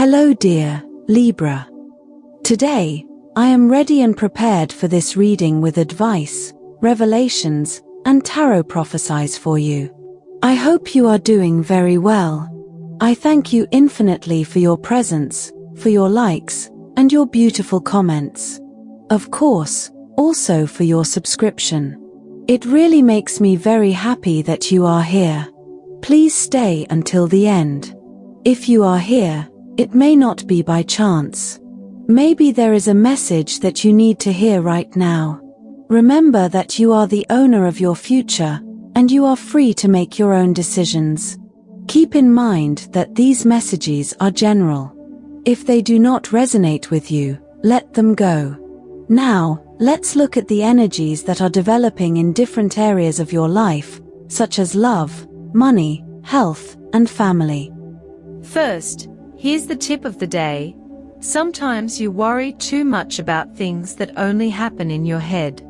Hello dear Libra. Today, I am ready and prepared for this reading with advice, revelations, and tarot prophecies for you. I hope you are doing very well. I thank you infinitely for your presence, for your likes, and your beautiful comments. Of course, also for your subscription. It really makes me very happy that you are here. Please stay until the end. If you are here, it may not be by chance. Maybe there is a message that you need to hear right now. Remember that you are the owner of your future, and you are free to make your own decisions. Keep in mind that these messages are general. If they do not resonate with you, let them go. Now, let's look at the energies that are developing in different areas of your life, such as love, money, health, and family. First, here's the tip of the day. Sometimes you worry too much about things that only happen in your head.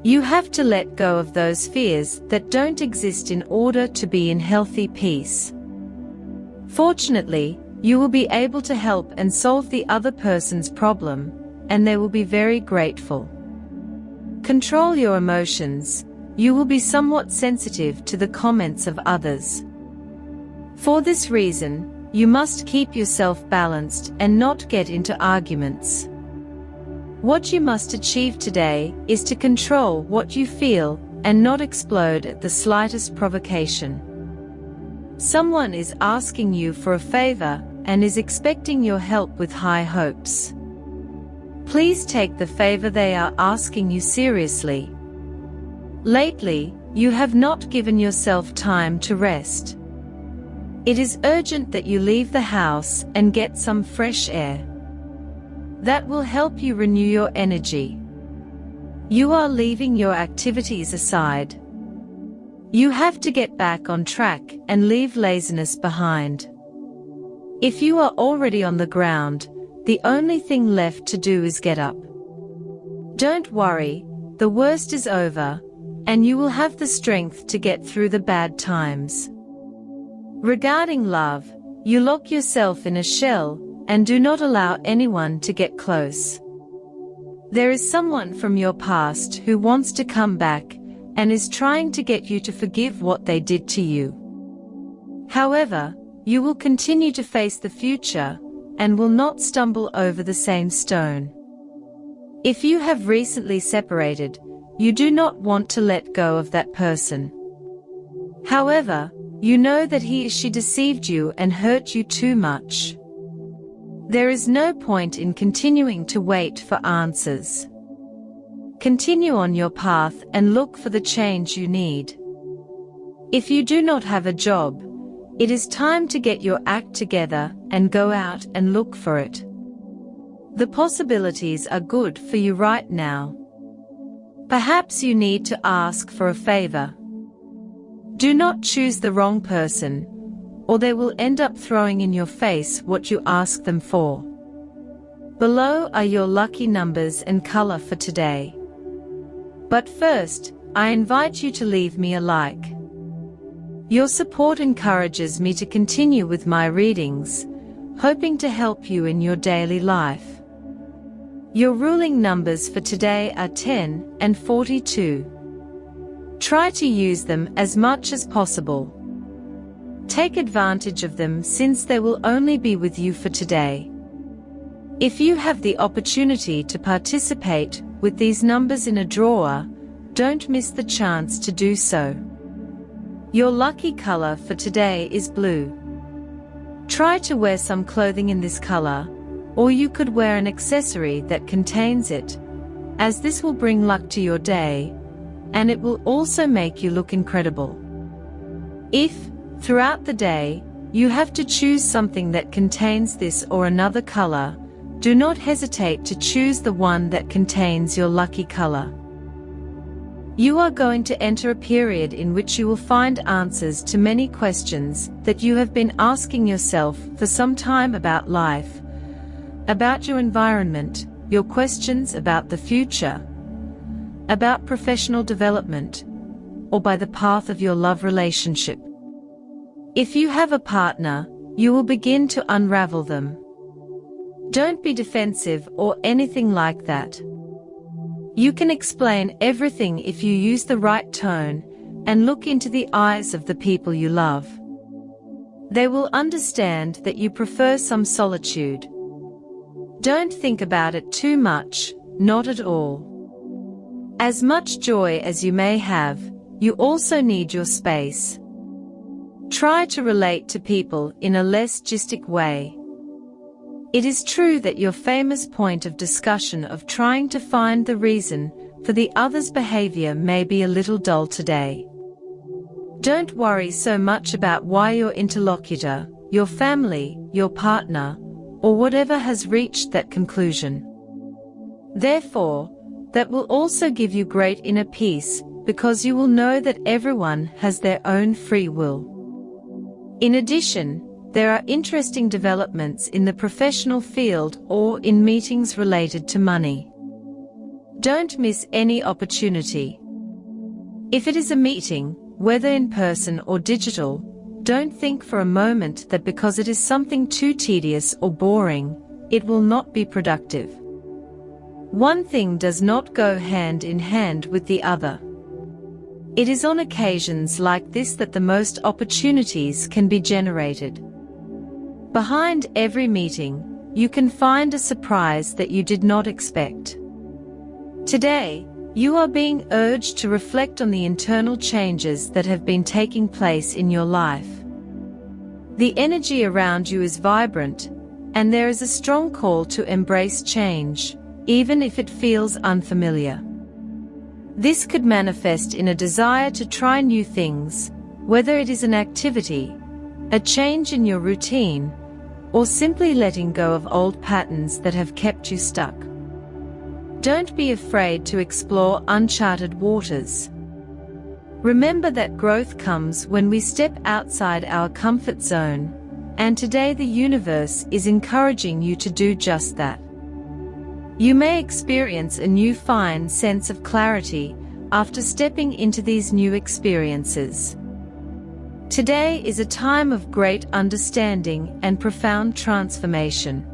You have to let go of those fears that don't exist in order to be in healthy peace. Fortunately, you will be able to help and solve the other person's problem, and they will be very grateful. Control your emotions. You will be somewhat sensitive to the comments of others. For this reason, you must keep yourself balanced and not get into arguments. What you must achieve today is to control what you feel and not explode at the slightest provocation. Someone is asking you for a favor and is expecting your help with high hopes. Please take the favor they are asking you seriously. Lately, you have not given yourself time to rest. It is urgent that you leave the house and get some fresh air. That will help you renew your energy. You are leaving your activities aside. You have to get back on track and leave laziness behind. If you are already on the ground, the only thing left to do is get up. Don't worry, the worst is over, and you will have the strength to get through the bad times. Regarding love, you lock yourself in a shell and do not allow anyone to get close. There is someone from your past who wants to come back and is trying to get you to forgive what they did to you. However, you will continue to face the future and will not stumble over the same stone. If you have recently separated, you do not want to let go of that person. However, you know that he or she deceived you and hurt you too much. There is no point in continuing to wait for answers. Continue on your path and look for the change you need. If you do not have a job, it is time to get your act together and go out and look for it. The possibilities are good for you right now. Perhaps you need to ask for a favor. Do not choose the wrong person, or they will end up throwing in your face what you ask them for. Below are your lucky numbers and color for today. But first, I invite you to leave me a like. Your support encourages me to continue with my readings, hoping to help you in your daily life. Your ruling numbers for today are 10 and 42. Try to use them as much as possible. Take advantage of them since they will only be with you for today. If you have the opportunity to participate with these numbers in a draw, don't miss the chance to do so. Your lucky color for today is blue. Try to wear some clothing in this color, or you could wear an accessory that contains it, as this will bring luck to your day, and it will also make you look incredible. If, throughout the day, you have to choose something that contains this or another color, do not hesitate to choose the one that contains your lucky color. You are going to enter a period in which you will find answers to many questions that you have been asking yourself for some time about life, about your environment, your questions about the future, about professional development, or by the path of your love relationship. If you have a partner, you will begin to unravel them. Don't be defensive or anything like that. You can explain everything if you use the right tone and look into the eyes of the people you love. They will understand that you prefer some solitude. Don't think about it too much, not at all. As much joy as you may have, you also need your space. Try to relate to people in a less gistic way. It is true that your famous point of discussion of trying to find the reason for the other's behavior may be a little dull today. Don't worry so much about why your interlocutor, your family, your partner, or whatever has reached that conclusion. Therefore, that will also give you great inner peace, because you will know that everyone has their own free will. In addition, there are interesting developments in the professional field or in meetings related to money. Don't miss any opportunity. If it is a meeting, whether in person or digital, don't think for a moment that because it is something too tedious or boring, it will not be productive. One thing does not go hand in hand with the other. It is on occasions like this that the most opportunities can be generated. Behind every meeting, you can find a surprise that you did not expect. Today, you are being urged to reflect on the internal changes that have been taking place in your life. The energy around you is vibrant, and there is a strong call to embrace change, even if it feels unfamiliar. This could manifest in a desire to try new things, whether it is an activity, a change in your routine, or simply letting go of old patterns that have kept you stuck. Don't be afraid to explore uncharted waters. Remember that growth comes when we step outside our comfort zone, and today the universe is encouraging you to do just that. You may experience a new fine sense of clarity after stepping into these new experiences. Today is a time of great understanding and profound transformation.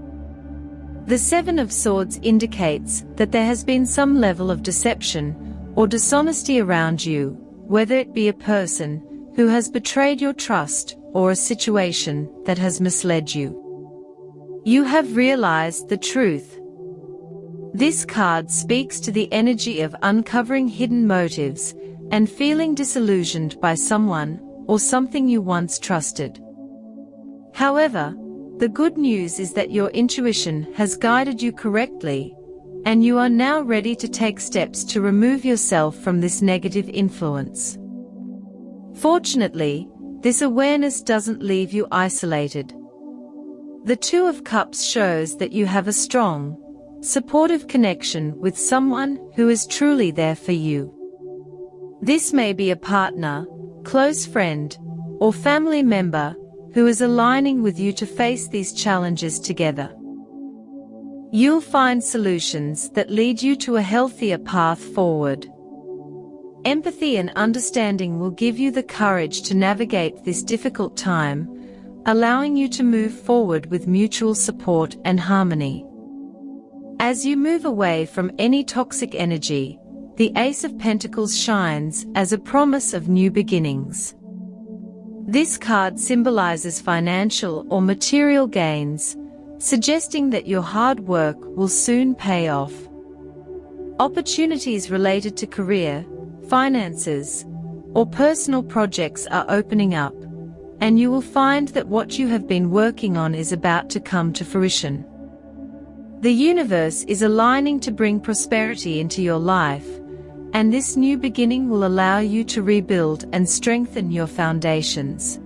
The Seven of Swords indicates that there has been some level of deception or dishonesty around you, whether it be a person who has betrayed your trust or a situation that has misled you. You have realized the truth. This card speaks to the energy of uncovering hidden motives and feeling disillusioned by someone or something you once trusted. However, the good news is that your intuition has guided you correctly, and you are now ready to take steps to remove yourself from this negative influence. Fortunately, this awareness doesn't leave you isolated. The Two of Cups shows that you have a strong, supportive connection with someone who is truly there for you. This may be a partner, close friend, or family member who is aligning with you to face these challenges together. You'll find solutions that lead you to a healthier path forward. Empathy and understanding will give you the courage to navigate this difficult time, allowing you to move forward with mutual support and harmony. As you move away from any toxic energy, the Ace of Pentacles shines as a promise of new beginnings. This card symbolizes financial or material gains, suggesting that your hard work will soon pay off. Opportunities related to career, finances, or personal projects are opening up, and you will find that what you have been working on is about to come to fruition. The universe is aligning to bring prosperity into your life, and this new beginning will allow you to rebuild and strengthen your foundations.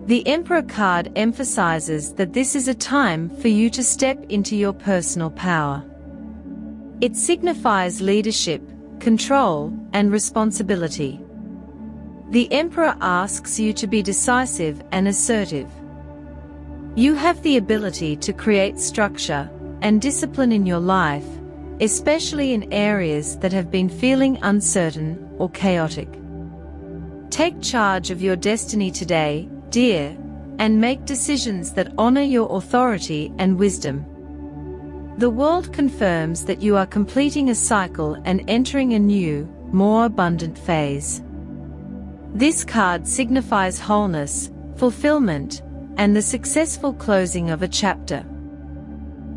The Emperor card emphasizes that this is a time for you to step into your personal power. It signifies leadership, control, and responsibility. The Emperor asks you to be decisive and assertive. You have the ability to create structure and discipline in your life, especially in areas that have been feeling uncertain or chaotic. Take charge of your destiny today, dear, and make decisions that honor your authority and wisdom. The world confirms that you are completing a cycle and entering a new, more abundant phase. This card signifies wholeness, fulfillment, and the successful closing of a chapter.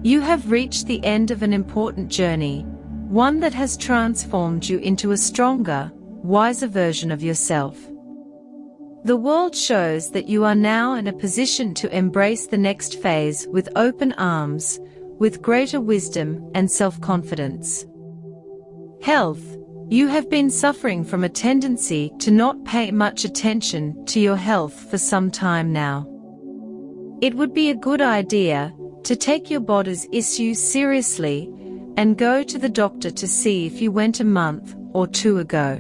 You have reached the end of an important journey, one that has transformed you into a stronger, wiser version of yourself. The world shows that you are now in a position to embrace the next phase with open arms, with greater wisdom and self-confidence. Health. You have been suffering from a tendency to not pay much attention to your health for some time now. It would be a good idea to take your body's issues seriously and go to the doctor to see if you went a month or two ago.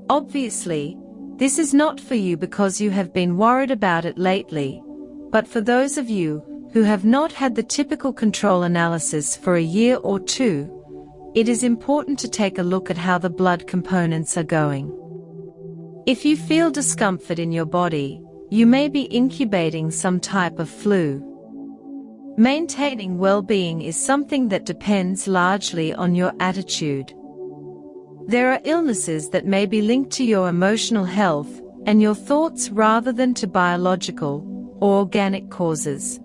Obviously, this is not for you because you have been worried about it lately, but for those of you who have not had the typical control analysis for a year or two, it is important to take a look at how the blood components are going. If you feel discomfort in your body, you may be incubating some type of flu. Maintaining well-being is something that depends largely on your attitude. There are illnesses that may be linked to your emotional health and your thoughts rather than to biological or organic causes.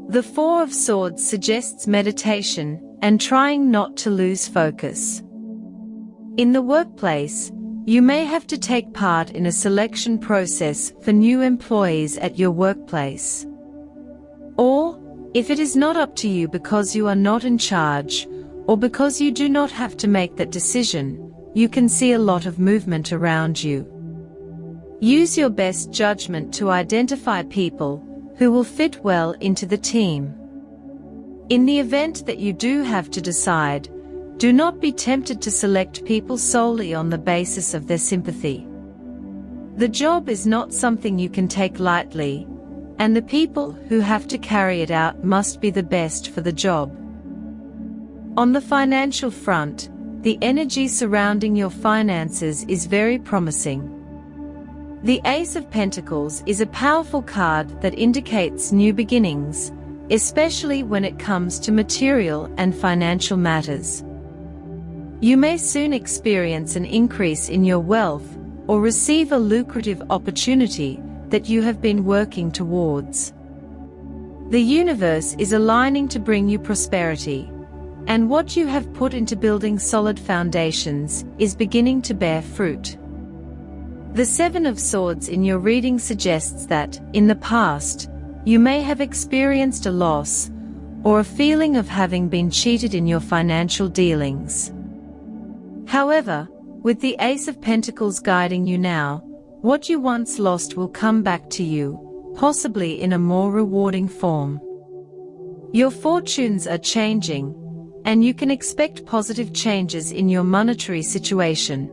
The Four of Swords suggests meditation and trying not to lose focus. In the workplace, you may have to take part in a selection process for new employees at your workplace. Or, if it is not up to you because you are not in charge, or because you do not have to make that decision, you can see a lot of movement around you. Use your best judgment to identify people who will fit well into the team. In the event that you do have to decide, do not be tempted to select people solely on the basis of their sympathy. The job is not something you can take lightly, and the people who have to carry it out must be the best for the job. On the financial front, the energy surrounding your finances is very promising. The Ace of Pentacles is a powerful card that indicates new beginnings, especially when it comes to material and financial matters. You may soon experience an increase in your wealth or receive a lucrative opportunity that you have been working towards. The universe is aligning to bring you prosperity, and what you have put into building solid foundations is beginning to bear fruit. The Seven of Swords in your reading suggests that, in the past, you may have experienced a loss or a feeling of having been cheated in your financial dealings. However, with the Ace of Pentacles guiding you now, what you once lost will come back to you, possibly in a more rewarding form. Your fortunes are changing, and you can expect positive changes in your monetary situation.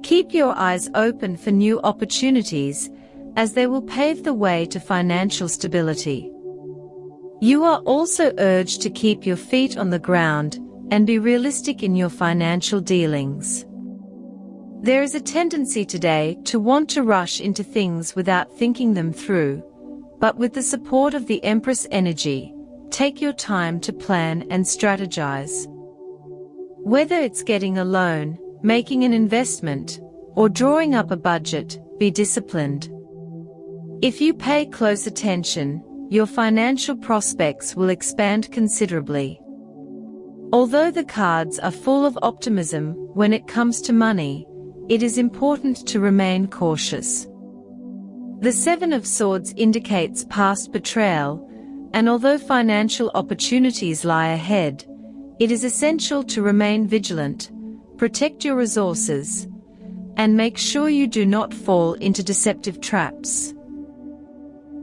Keep your eyes open for new opportunities, as they will pave the way to financial stability. You are also urged to keep your feet on the ground and be realistic in your financial dealings. There is a tendency today to want to rush into things without thinking them through, but with the support of the Empress energy, take your time to plan and strategize. Whether it's getting a loan, making an investment, or drawing up a budget, be disciplined. If you pay close attention, your financial prospects will expand considerably. Although the cards are full of optimism when it comes to money, it is important to remain cautious. The Seven of Swords indicates past betrayal, and although financial opportunities lie ahead, it is essential to remain vigilant, protect your resources, and make sure you do not fall into deceptive traps.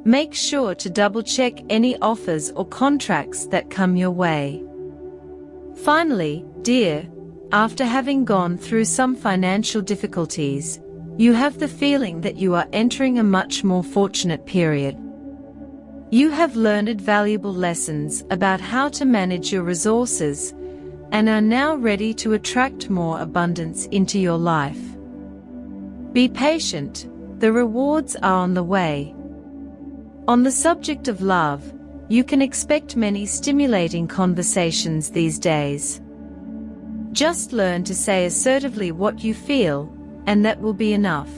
Make sure to double-check any offers or contracts that come your way. Finally, dear, after having gone through some financial difficulties, you have the feeling that you are entering a much more fortunate period. You have learned valuable lessons about how to manage your resources and are now ready to attract more abundance into your life. Be patient, the rewards are on the way. On the subject of love, you can expect many stimulating conversations these days. Just learn to say assertively what you feel, and that will be enough.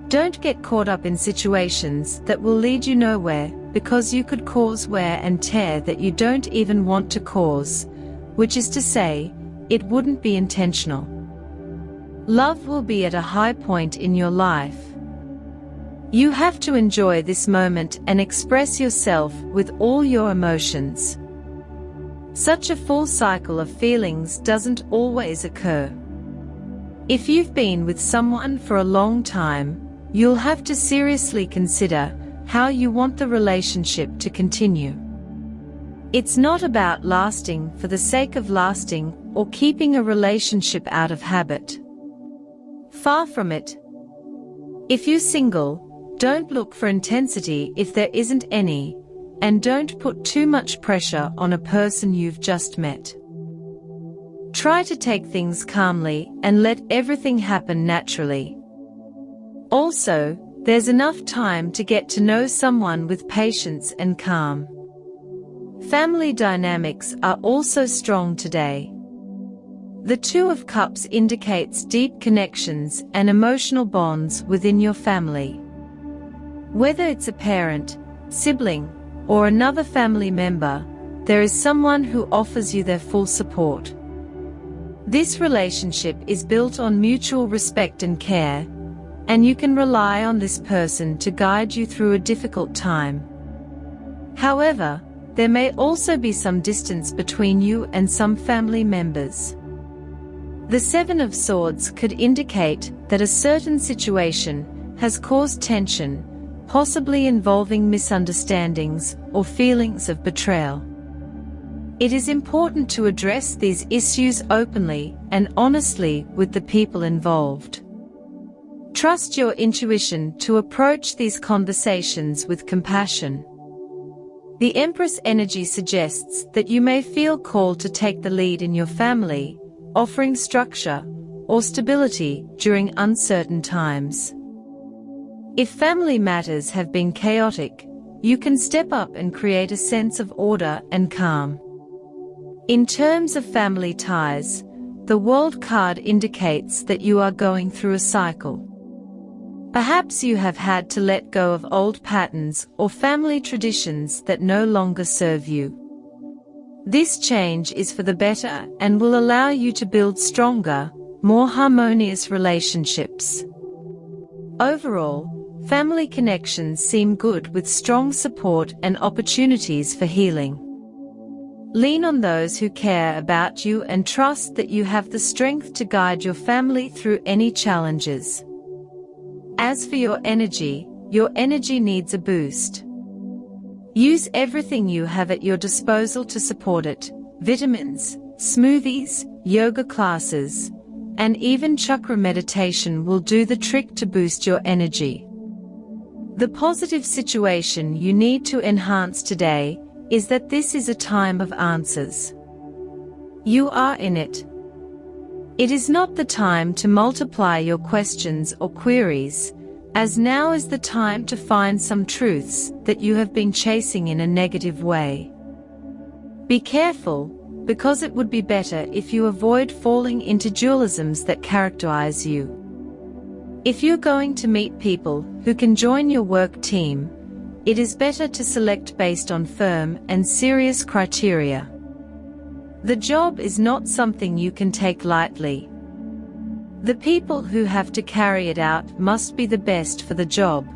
Don't get caught up in situations that will lead you nowhere, because you could cause wear and tear that you don't even want to cause, which is to say, it wouldn't be intentional. Love will be at a high point in your life. You have to enjoy this moment and express yourself with all your emotions. Such a full cycle of feelings doesn't always occur. If you've been with someone for a long time, you'll have to seriously consider how you want the relationship to continue. It's not about lasting for the sake of lasting or keeping a relationship out of habit. Far from it. If you're single, don't look for intensity if there isn't any, and don't put too much pressure on a person you've just met. Try to take things calmly and let everything happen naturally. Also, there's enough time to get to know someone with patience and calm. Family dynamics are also strong today. The Two of Cups indicates deep connections and emotional bonds within your family. Whether it's a parent, sibling, or another family member, there is someone who offers you their full support. This relationship is built on mutual respect and care, and you can rely on this person to guide you through a difficult time. However, there may also be some distance between you and some family members. The Seven of Swords could indicate that a certain situation has caused tension, possibly involving misunderstandings or feelings of betrayal. It is important to address these issues openly and honestly with the people involved. Trust your intuition to approach these conversations with compassion. The Empress energy suggests that you may feel called to take the lead in your family, offering structure or stability during uncertain times. If family matters have been chaotic, you can step up and create a sense of order and calm. In terms of family ties, the World card indicates that you are going through a cycle. Perhaps you have had to let go of old patterns or family traditions that no longer serve you. This change is for the better and will allow you to build stronger, more harmonious relationships. Overall, family connections seem good with strong support and opportunities for healing. Lean on those who care about you and trust that you have the strength to guide your family through any challenges. As for your energy needs a boost. Use everything you have at your disposal to support it: vitamins, smoothies, yoga classes, and even chakra meditation will do the trick to boost your energy. The positive situation you need to enhance today is that this is a time of answers. You are in it. It is not the time to multiply your questions or queries, as now is the time to find some truths that you have been chasing in a negative way. Be careful, because it would be better if you avoid falling into dualisms that characterize you. If you're going to meet people who can join your work team, it is better to select based on firm and serious criteria. The job is not something you can take lightly. The people who have to carry it out must be the best for the job.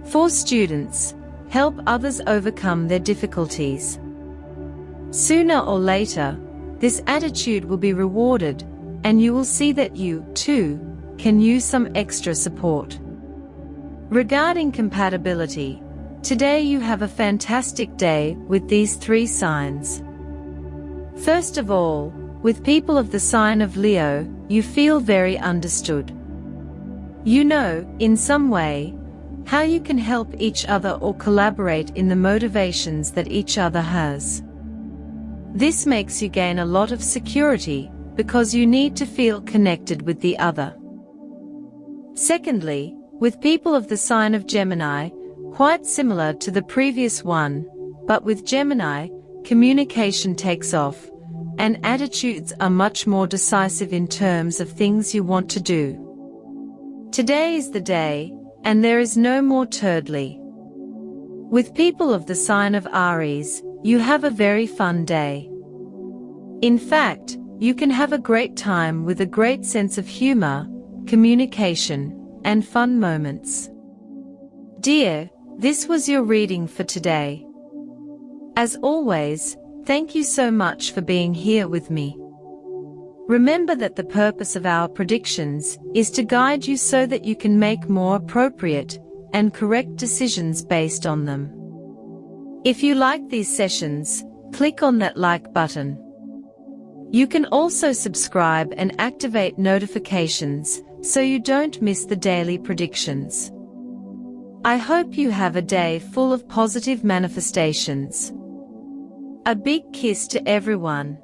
For students, help others overcome their difficulties. Sooner or later, this attitude will be rewarded, and you will see that you, too, can use some extra support. Regarding compatibility, today you have a fantastic day with these three signs. First of all, with people of the sign of Leo, you feel very understood. You know, in some way, how you can help each other or collaborate in the motivations that each other has. This makes you gain a lot of security, because you need to feel connected with the other. Secondly, With people of the sign of Gemini, quite similar to the previous one, but with Gemini, communication takes off, and attitudes are much more decisive in terms of things you want to do. Today is the day, and there is no more turdly. With people of the sign of Aries, you have a very fun day. In fact, you can have a great time with a great sense of humor, communication, and fun moments. Dear, this was your reading for today. As always, thank you so much for being here with me. Remember that the purpose of our predictions is to guide you so that you can make more appropriate and correct decisions based on them. If you like these sessions, click on that like button. You can also subscribe and activate notifications so you don't miss the daily predictions. I hope you have a day full of positive manifestations. A big kiss to everyone.